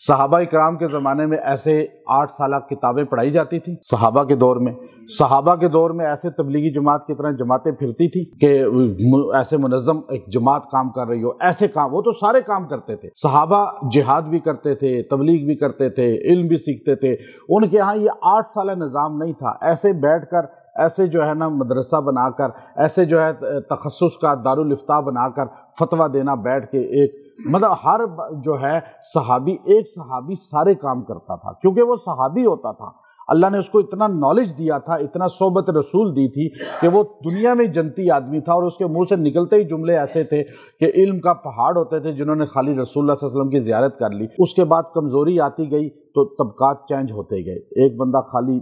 صحابہ کرام کے زمانے میں ایسے 8 سالہ کتابیں پڑھائی جاتی تھیں صحابہ کے دور میں؟ صحابہ کے دور میں ایسے تبلیغی جماعت کی طرح جماعتیں پھرتی تھی کہ ایسے منظم ایک جماعت کام کر رہی ہو؟ ایسے کام وہ تو سارے کام کرتے تھے صحابہ، جہاد بھی کرتے تھے، تبلیغ بھی کرتے تھے، علم بھی سیکھتے تھے۔ ان کے ہاں یہ 8 سالہ نظام نہیں تھا، ایسے بیٹھ کر، ایسے جو ہے نا مدرسہ بنا کر، ایسے جو ہے تخصص کا دارالافتاء بنا کر فتویٰ دینا بیٹھ کے، ایک مطلب ہر جو ہے صحابی، ایک صحابی سارے کام کرتا تھا کیونکہ وہ صحابی ہوتا تھا۔ اللہ نے اس کو اتنا نالج دیا تھا، اتنا صحبت رسول دی تھی کہ وہ دنیا میں جنتی آدمی تھا، اور اس کے منہ سے نکلتے ہی جملے ایسے تھے کہ علم کا پہاڑ ہوتے تھے جنہوں نے خالی رسول اللہ صلی اللہ علیہ وسلم کی زیارت کر لی۔ اس کے بعد کمزوری آتی گئی تو طبقات چینج ہوتے گئے، ایک بندہ خالی،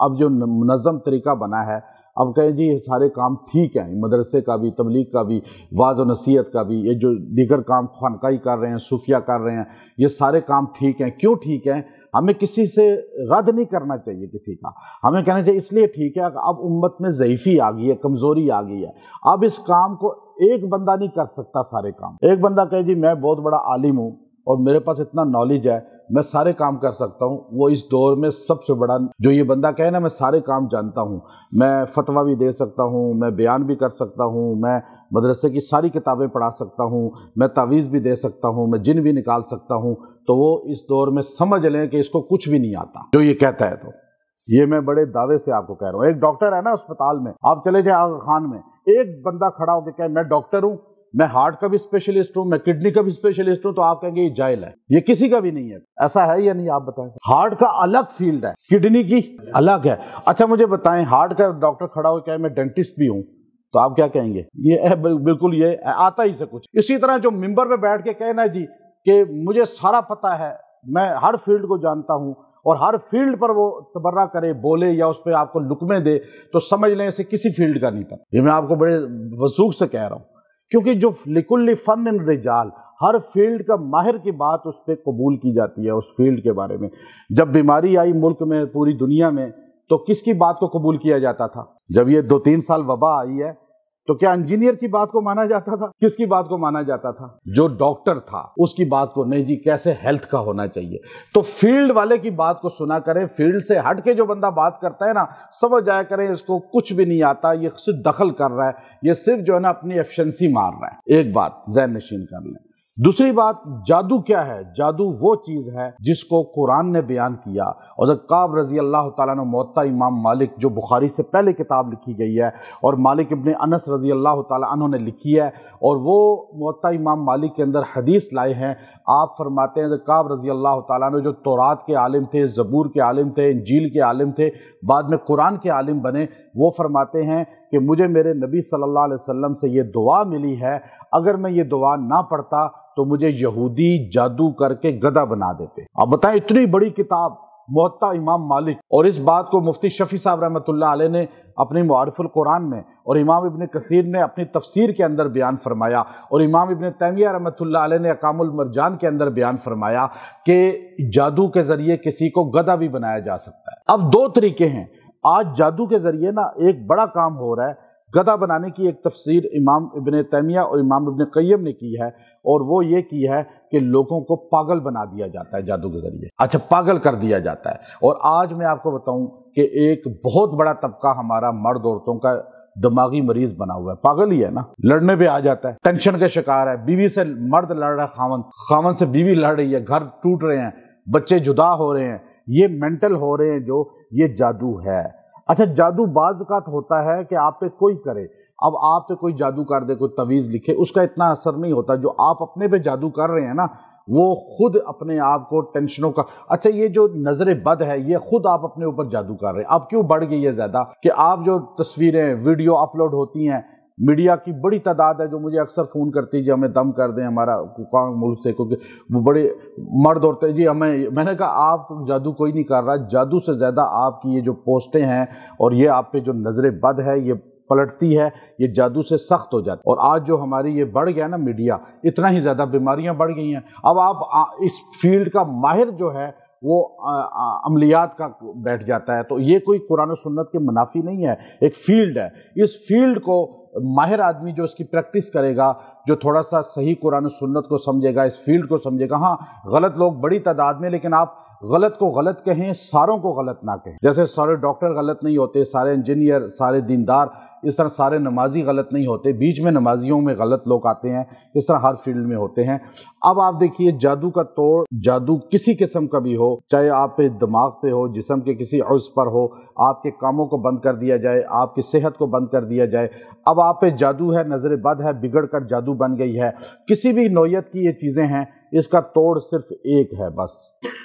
اب جو منظم طریقہ بنا ہے، اب کہیں جی یہ سارے کام ٹھیک ہیں، مدرسے کا بھی، تبلیغ کا بھی، واعظ و نصیحت کا بھی، یہ جو دیگر کام خانقاہی کر رہے ہیں، صوفیہ کر رہے ہیں، یہ سارے کام ٹھیک ہیں۔ کیوں ٹھیک ہیں؟ ہمیں کسی سے رد نہیں کرنا چاہیے کسی کا، ہمیں کہنا چاہیے اس لیے ٹھیک ہے کہ اب امت میں ضعیفی آ گئی ہے، کمزوری آ گئی ہے، اب اس کام کو ایک بندہ نہیں کر سکتا سارے کام۔ ایک بندہ کہے جی میں بہت بڑا عالم ہوں اور میرے پاس اتنا نالج ہے، میں سارے کام کر سکتا ہوں، وہ اس دور میں سب سے بڑا جو یہ بندہ کہے نا میں سارے کام جانتا ہوں، میں فتویٰ بھی دے سکتا ہوں، میں بیان بھی کر سکتا ہوں، میں مدرسے کی ساری کتابیں پڑھا سکتا ہوں، میں تعویذ بھی دے سکتا ہوں، میں جن بھی نکال سکتا ہوں، تو وہ اس دور میں سمجھ لیں کہ اس کو کچھ بھی نہیں آتا جو یہ کہتا ہے۔ تو یہ میں بڑے دعوے سے آپ کو کہہ رہا ہوں۔ ایک ڈاکٹر ہے نا اسپتال میں، آپ چلے جائیں آغا خان میں، ایک بندہ کھڑا ہو کے کہے میں ڈاکٹر ہوں، میں ہارٹ کا بھی اسپیشلسٹ ہوں، میں کڈنی کا بھی اسپیشلسٹ ہوں، تو آپ کہیں گے یہ جاہل ہے، یہ کسی کا بھی نہیں ہے۔ ایسا ہے یا نہیں؟ آپ بتائیں۔ ہارٹ کا الگ فیلڈ ہے، کڈنی کی الگ ہے۔ اچھا مجھے بتائیں، ہارٹ کا ڈاکٹر کھڑا ہو کہ میں ڈینٹسٹ بھی ہوں، تو آپ کیا کہیں گے؟ یہ بالکل یہ آتا ہی سے کچھ۔ اسی طرح جو ممبر پہ بیٹھ کے کہنا جی کہ مجھے سارا پتہ ہے، میں ہر فیلڈ کو جانتا ہوں، اور ہر فیلڈ پر وہ تبرہ کرے، بولے یا اس پہ آپ کو لقمے دے، تو سمجھ لیں اسے کسی فیلڈ کا نہیں پتہ۔ یہ میں آپ کو بڑے وثوق سے کہہ رہا ہوں، کیونکہ جو لکل فن رجال، ہر فیلڈ کا ماہر کی بات اس پہ قبول کی جاتی ہے، اس فیلڈ کے بارے میں۔ جب بیماری آئی ملک میں، پوری دنیا میں، تو کس کی بات کو قبول کیا جاتا تھا؟ جب یہ 2-3 سال وبا آئی ہے تو کیا انجینئر کی بات کو مانا جاتا تھا؟ کس کی بات کو مانا جاتا تھا؟ جو ڈاکٹر تھا اس کی بات کو نہیں، جی کیسے ہیلتھ کا ہونا چاہیے۔ تو فیلڈ والے کی بات کو سنا کریں، فیلڈ سے ہٹ کے جو بندہ بات کرتا ہے نا، سمجھ جایا کریں اس کو کچھ بھی نہیں آتا، یہ صرف دخل کر رہا ہے، یہ صرف جو ہے نا اپنی ایفیشنسی مار رہا ہے۔ ایک بات ذہن نشین کر لیں۔ دوسری بات، جادو کیا ہے؟ جادو وہ چیز ہے جس کو قرآن نے بیان کیا، اور حضرت کعب رضی اللہ تعالیٰ عنہ، موطا امام مالک جو بخاری سے پہلے کتاب لکھی گئی ہے، اور مالک ابن انس رضی اللہ تعالیٰ عنہ نے لکھی ہے، اور وہ موطا امام مالک کے اندر حدیث لائے ہیں۔ آپ فرماتے ہیں حضرت کعب رضی اللہ تعالیٰ عنہ جو تورات کے عالم تھے، زبور کے عالم تھے، انجیل کے عالم تھے، بعد میں قرآن کے عالم بنے، وہ فرماتے ہیں کہ مجھے میرے نبی صلی اللہ علیہ وسلم سے یہ دعا ملی ہے، اگر میں یہ دعا نہ پڑھتا تو مجھے یہودی جادو کر کے گدھا بنا دیتے۔ اب بتائیں، اتنی بڑی کتاب موطا امام مالک، اور اس بات کو مفتی شفیع صاحب رحمۃ اللہ علیہ نے اپنی معارف القرآن میں، اور امام ابن کثیر نے اپنی تفسیر کے اندر بیان فرمایا، اور امام ابن تیمیہ رحمۃ اللہ علیہ نے احکام المرجان کے اندر بیان فرمایا کہ جادو کے ذریعے کسی کو گدھا بھی بنایا جا سکتا ہے۔ اب 2 طریقے ہیں، آج جادو کے ذریعے نا ایک بڑا کام ہو رہا ہے، گدھا بنانے کی ایک تفسیر امام ابن تیمیہ اور امام ابن قیم نے کی ہے، اور وہ یہ کی ہے کہ لوگوں کو پاگل بنا دیا جاتا ہے جادو کے ذریعے۔ اچھا، پاگل کر دیا جاتا ہے۔ اور آج میں آپ کو بتاؤں کہ ایک بہت بڑا طبقہ ہمارا مرد عورتوں کا دماغی مریض بنا ہوا ہے، پاگل ہی ہے نا، لڑنے پہ آ جاتا ہے، ٹینشن کے شکار ہے، بیوی سے مرد لڑ رہا ہے، خاوند سے بیوی لڑ رہی ہے، گھر ٹوٹ رہے ہیں، بچے جدا ہو رہے ہیں، یہ مینٹل ہو رہے ہیں، جو یہ جادو ہے۔ اچھا، جادو بعض اوقات ہوتا ہے کہ آپ پہ کوئی کرے، اب آپ پہ کوئی جادو کر دے، کوئی تعویذ لکھے، اس کا اتنا اثر نہیں ہوتا۔ جو آپ اپنے پہ جادو کر رہے ہیں نا، وہ خود اپنے آپ کو ٹینشنوں کا، اچھا یہ جو نظر بد ہے، یہ خود آپ اپنے اوپر جادو کر رہے ہیں۔ اب کیوں بڑھ گئی ہے زیادہ کہ آپ جو تصویریں ویڈیو اپلوڈ ہوتی ہیں، میڈیا کی بڑی تعداد ہے جو مجھے اکثر فون کرتی ہے جی ہمیں دم کر دیں، ہمارا کام ملک سے، کیونکہ وہ بڑے مرد عورتیں جی ہمیں، میں نے کہا آپ جادو کوئی نہیں کر رہا، جادو سے زیادہ آپ کی یہ جو پوسٹیں ہیں اور یہ آپ پہ جو نظر بد ہے یہ پلٹتی ہے، یہ جادو سے سخت ہو جاتی ہے۔ اور آج جو ہماری یہ بڑھ گیا نا میڈیا، اتنا ہی زیادہ بیماریاں بڑھ گئی ہیں۔ اب آپ اس فیلڈ کا ماہر جو ہے وہ عملیات کا بیٹھ جاتا ہے، تو یہ کوئی قرآن و سنت کے منافی نہیں ہے، ایک فیلڈ ہے، اس فیلڈ کو ماہر آدمی جو اس کی پریکٹس کرے گا، جو تھوڑا سا صحیح قرآن و سنت کو سمجھے گا، اس فیلڈ کو سمجھے گا. ہاں غلط لوگ بڑی تعداد میں، لیکن آپ غلط کو غلط کہیں، ساروں کو غلط نہ کہیں. جیسے سارے ڈاکٹر غلط نہیں ہوتے، سارے انجینئر، سارے دیندار، اس طرح سارے نمازی غلط نہیں ہوتے، بیچ میں نمازیوں میں غلط لوگ آتے ہیں، اس طرح ہر فیلڈ میں ہوتے ہیں. اب آپ دیکھیے جادو کا توڑ، جادو کسی قسم کا بھی ہو، چاہے آپ پہ دماغ پہ ہو، جسم کے کسی عضو پر ہو، آپ کے کاموں کو بند کر دیا جائے، آپ کی صحت کو بند کر دیا جائے. اب آپ پہ جادو ہے، نظر بد ہے، بگڑ کر جادو بن گئی ہے، کسی بھی نوعیت کی یہ چیزیں ہیں، اس کا توڑ صرف ایک ہے بس.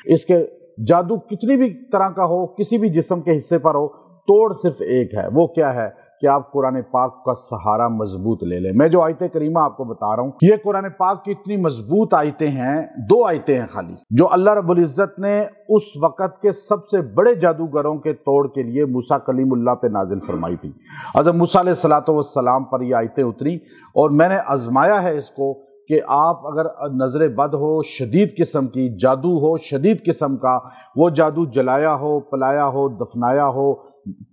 اس کے جادو کتنی بھی طرح کا ہو، کسی بھی جسم کے حصے پر ہو، توڑ صرف ایک ہے. وہ کیا ہے کہ آپ قرآن پاک کا سہارا مضبوط لے لیں. میں جو آیت کریمہ آپ کو بتا رہا ہوں، یہ قرآن پاک کی اتنی مضبوط آیتیں ہیں، 2 آیتیں ہیں خالی، جو اللہ رب العزت نے اس وقت کے سب سے بڑے جادوگروں کے توڑ کے لیے موسیٰ کلیم اللہ پہ نازل فرمائی تھی. حضرت موسیٰ علیہ السلام پر یہ آیتیں اتری، اور میں نے آزمایا ہے اس کو کہ آپ اگر نظر بد ہو، شدید قسم کی جادو ہو، شدید قسم کا، وہ جادو جلایا ہو، پلایا ہو، دفنایا ہو،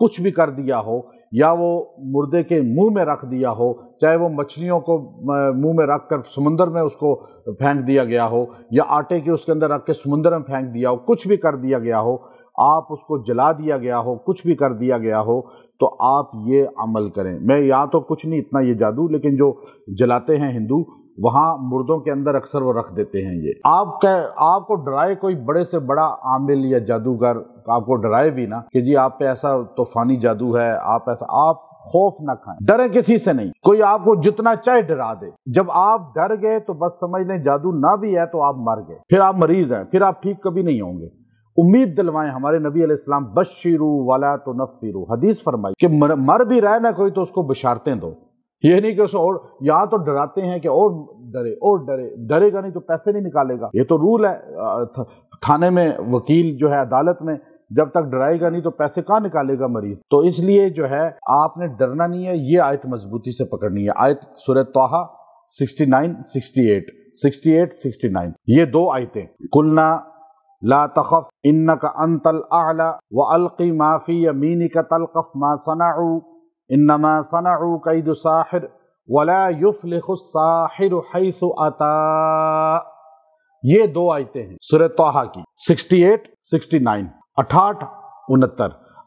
کچھ بھی کر دیا ہو، یا وہ مردے کے منہ میں رکھ دیا ہو، چاہے وہ مچھلیوں کو منہ میں رکھ کر سمندر میں اس کو پھینک دیا گیا ہو، یا آٹے کے اس کے اندر رکھ کے سمندر میں پھینک دیا ہو، کچھ بھی کر دیا گیا ہو، آپ اس کو جلا دیا گیا ہو، کچھ بھی کر دیا گیا ہو، تو آپ یہ عمل کریں. میں یہاں تو کچھ نہیں اتنا یہ جادو، لیکن جو جلاتے ہیں ہندو، وہاں مردوں کے اندر اکثر وہ رکھ دیتے ہیں. یہ آپ کو ڈرائے کوئی بڑے سے بڑا عامل یا جادوگر، آپ کو ڈرائے بھی نا کہ جی آپ پہ ایسا طوفانی جادو ہے، آپ خوف نہ کھائیں، ڈریں کسی سے نہیں. کوئی آپ کو جتنا چاہے ڈرا دے، جب آپ ڈر گئے تو بس سمجھ لیں جادو نہ بھی ہے تو آپ مر گئے، پھر آپ مریض ہیں، پھر آپ ٹھیک کبھی نہیں ہوں گے. امید دلوائیں. ہمارے نبی علیہ السلام بشروا ولا تنفروا، حدیث فرمائی کہ مر بھی رہے نہ کوئی تو اس کو بشارتیں دو. یہ نہیں کہ اس اور یہاں تو ڈراتے ہیں کہ اور ڈرے گا نہیں تو پیسے نہیں نکالے گا. یہ تو رول ہے تھانے میں، وکیل جو ہے عدالت میں جب تک ڈرائے گا نہیں تو پیسے کہاں نکالے گا مریض. تو اس لیے جو ہے آپ نے ڈرنا نہیں ہے. یہ آیت مضبوطی سے پکڑنی ہے. آیت سورہ طٰہٰ 68 یہ 2 آیتیں. قلنا لا تخف انک انت الاعلی والق ما فی یمینک تلقف ما صنعوا انما صنعوا کید ساحر ولا یفلح الساحر حیث اتی. یہ 2 آیتیں ہیں سورہ طٰہٰ کی 68 69.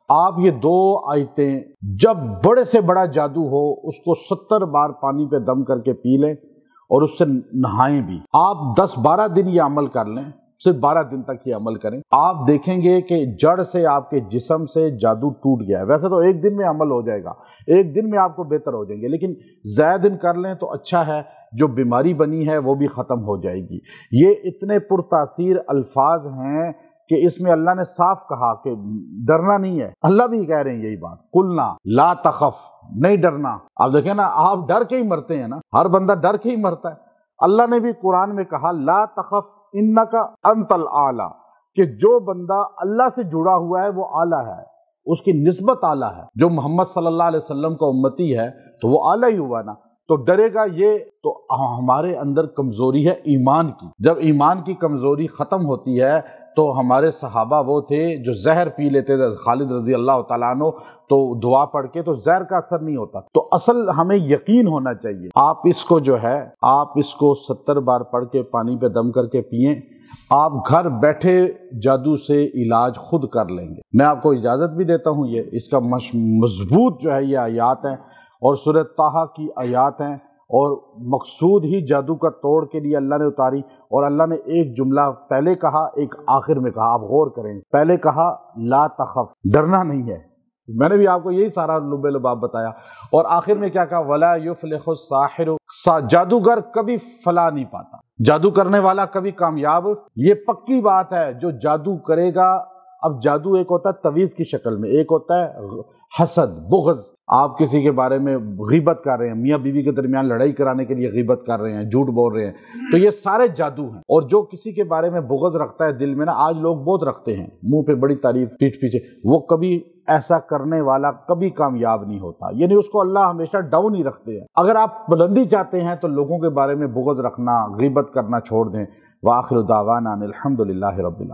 آپ یہ 2 آیتیں جب بڑے سے بڑا جادو ہو اس کو 70 بار پانی پہ دم کر کے پی لیں اور اس سے نہائیں بھی. آپ 10-12 دن یہ عمل کر لیں، صرف 12 دن تک یہ عمل کریں، آپ دیکھیں گے کہ جڑ سے آپ کے جسم سے جادو ٹوٹ گیا ہے. ویسے تو 1 دن میں عمل ہو جائے گا، 1 دن میں آپ کو بہتر ہو جائیں گے، لیکن زیادہ دن کر لیں تو اچھا ہے. جو بیماری بنی ہے وہ بھی ختم ہو جائے گی. یہ اتنے پرتاثیر الفاظ ہیں کہ اس میں اللہ نے صاف کہا کہ ڈرنا نہیں ہے. اللہ بھی کہہ رہے ہیں یہی بات، قلنا لا تخف، نہیں ڈرنا. آپ دیکھیں نا، آپ ڈر کے ہی مرتے ہیں نا، ہر بندہ ڈر کے ہی مرتا ہے. اللہ نے بھی قرآن میں کہا لا تخف انک انت الاعلی، کہ جو بندہ اللہ سے جڑا ہوا ہے وہ اعلیٰ ہے، اس کی نسبت اعلیٰ ہے. جو محمد صلی اللہ علیہ وسلم کا امتی ہے تو وہ اعلیٰ ہی ہوا نا. تو ڈرے گا یہ تو ہمارے اندر کمزوری ہے ایمان کی. جب ایمان کی کمزوری ختم ہوتی ہے تو ہمارے صحابہ وہ تھے جو زہر پی لیتے تھے. خالد رضی اللہ تعالیٰ عنہ تو دعا پڑھ کے تو زہر کا اثر نہیں ہوتا. تو اصل ہمیں یقین ہونا چاہیے. آپ اس کو جو ہے آپ اس کو 70 بار پڑھ کے پانی پہ دم کر کے پئیں، آپ گھر بیٹھے جادو سے علاج خود کر لیں گے. میں آپ کو اجازت بھی دیتا ہوں. یہ اس کا مضبوط جو ہے یہ آیات ہیں اور سورہ طٰہٰ کی آیات ہیں، اور مقصود ہی جادو کا توڑ کے لیے اللہ نے اتاری. اور اللہ نے ایک جملہ پہلے کہا، ایک آخر میں کہا. آپ غور کریں، پہلے کہا لا تخف، ڈرنا نہیں ہے. میں نے بھی آپ کو یہی سارا لب لباب بتایا. اور آخر میں کیا کہا، ولا یفلح الساحر، جادوگر کبھی فلاح نہیں پاتا، جادو کرنے والا کبھی کامیاب. یہ پکی بات ہے. جو جادو کرے گا، اب جادو ایک ہوتا ہے تویز کی شکل میں، ایک ہوتا ہے حسد، بغض. آپ کسی کے بارے میں غیبت کر رہے ہیں، میاں بیوی کے درمیان لڑائی کرانے کے لیے غیبت کر رہے ہیں، جھوٹ بول رہے ہیں، تو یہ سارے جادو ہیں. اور جو کسی کے بارے میں بغض رکھتا ہے دل میں نا، آج لوگ بہت رکھتے ہیں، منہ پہ بڑی تعریف، پیٹھ پیچھے، وہ کبھی ایسا کرنے والا کبھی کامیاب نہیں ہوتا. یعنی اس کو اللہ ہمیشہ ڈاؤن ہی رکھتے ہیں. اگر آپ بلندی چاہتے ہیں تو لوگوں کے بارے میں بغض رکھنا، غیبت کرنا چھوڑ دیں. وآخر دعوانا الحمد للہ رب العالمین.